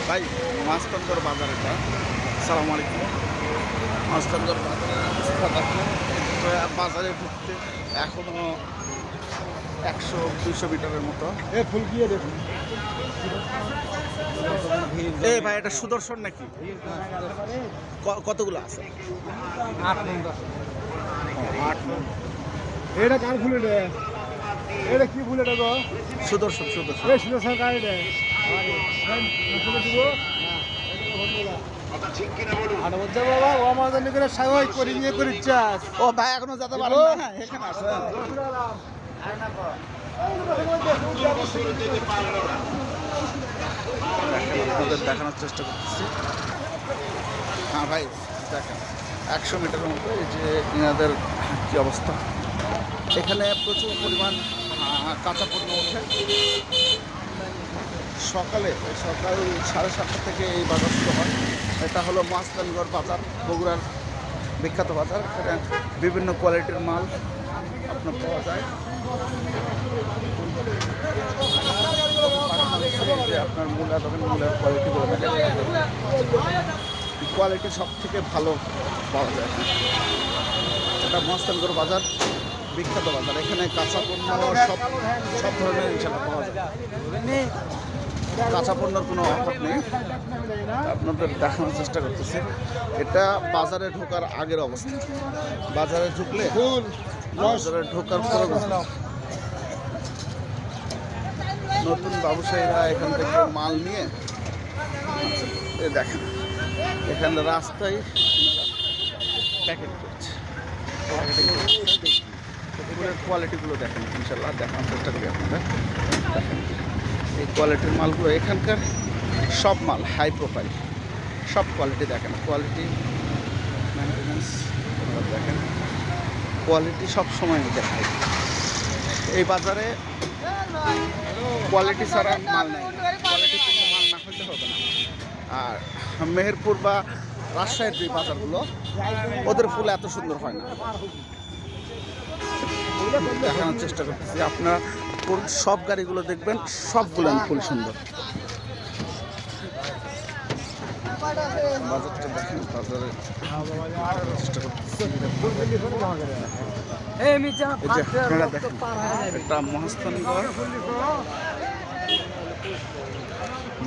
ভাই মাছতন্দর বাজার এটা। আসসালামু আলাইকুম। মাছতন্দর বাজারের অবস্থা দেখেন। বাজারে ঢুকতে এখনো 100-200 মিটারের মতো। ফুল গিয়ে দেখুন। এই ভাই এটা সুদর্শন নাকি? কতগুলো আছে? 8 নম্বর। 8 নম্বর। এটা কার ফুল এটা? এটা কি ফুল এটা গো? সুদর্শন সুদর্শন। এই সুদর্শন কার এটা? আর বলছে বাবা ও আমাদের নিকটে সাহায্য করে নিয়ে করে চাস। ও ভাই এখনো যেতে পারেন না? এখানে আছে। আপনাদের দেখানোর চেষ্টা করতেছি। হ্যাঁ ভাই দেখেন 100 মিটারের মতো এই যে এনাদের কী অবস্থা। এখানে প্রচুর পরিমাণ কাঁচা পণ্য ওঠে। সকাল 7:30 থেকে এই বাজার শুরু হয়। এটা হলো মাছরাঙ্গর বাজার, বগুড়ার বিখ্যাত বাজার। এখানে বিভিন্ন কোয়ালিটির মাল আপনার পাওয়া যায়। আপনার মূলা দেখেন, মূলার কোয়ালিটিগুলো দেখেন, কোয়ালিটি সব থেকে ভালো পাওয়া যায়। এটা মাছরাঙ্গর বাজার, বিখ্যাত বাজার। এখানে কাঁচা পণ্য সব ধরনের ইনশাল্লাহ পাওয়া যায়। কাঁচা পণ্যের কোনো অভাব নেই। আপনাদের দেখানোর চেষ্টা করতেছি। এটা বাজারে ঢোকার আগের অবস্থা। বাজারে ঢুকলে বাজারে ঢোকার পর নতুন ব্যবসায়ীরা এখান থেকে মাল নিয়ে দেখেন এখানে রাস্তায় প্যাকেট করছে। কোয়ালিটিগুলো দেখেন ইনশাল্লাহ দেখানোর চেষ্টা করি আপনাদের। এই কোয়ালিটির মালগুলো এখানকার সব মাল হাই প্রোফাইল, সব কোয়ালিটি দেখেন। কোয়ালিটি মেনটেন্যান্স দেখেন, কোয়ালিটি সব সময় দেখায়। এই বাজারে কোয়ালিটি ছাড়া মাল নেই, কোয়ালিটিপূর্ণ মাল না হইতে হবে না। আর মেহেরপুর বা রাজশাহীর যে বাজারগুলো ওদের ফুল এত সুন্দর হয় না। দেখানোর চেষ্টা করতেছি। আপনারা সব গাড়িগুলো দেখবেন, সবগুলো ফুল সুন্দর। বাজারটা দেখেন, বাজারে চেষ্টা করতেছি। এই যে আপনারা দেখেন একটা মহাস্থানগড়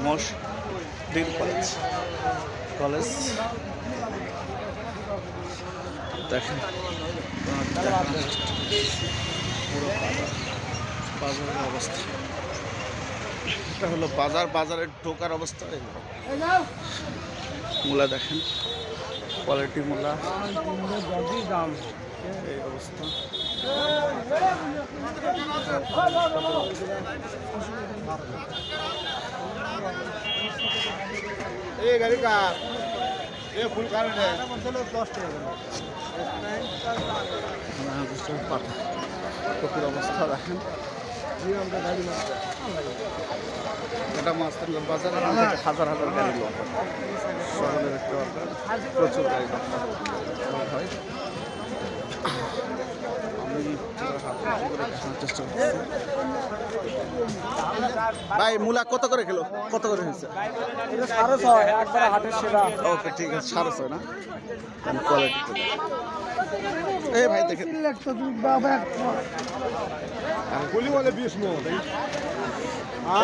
মসজিদ কলেজ দেখেন। পুরো বাজারের অবস্থা এটা হলো বাজার। বাজারের ঢোকার অবস্থা মূলা দেখেন, কোয়ালিটি মূলা এই অবস্থা। এই গাড়ি কার? এ ফুল কার রে? 10 টাকা। কপির অবস্থা দেখেন। এটা মাছরাঙ্গর বাজার, হাজার হাজার গাড়ি লোক শহরে দেখতে পাবেন, প্রচুর গাড়ি হয়। চেষ্টা করছি। ভাই মূলা কত করে কিলো? কত করে হয়েছে? ওকে ঠিক আছে, 650 না? কোয়ালিটি এই ভাই দেখেন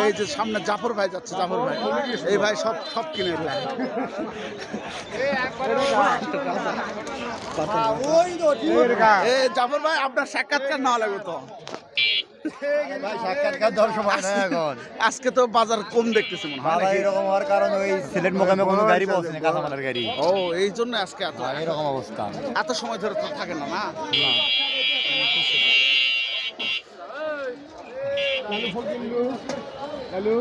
এই যে সামনে জাফর ভাই যাচ্ছে, জাফর ভাই এই ভাই সব কিনে জাফর ভাই আপনার সাক্ষাৎকার নেওয়া লাগবে তো। আজকে তো বাজার কম দেখতেছি মনে হয়। এরকম হওয়ার কারণ ওই সিলেট মোকামে কোনো গাড়ি পৌঁছে না, কাঁচামালের গাড়ি। ও এই জন্য আজকে এরকম অবস্থা। এত সময় ধরে তো থাকে না। হ্যালো।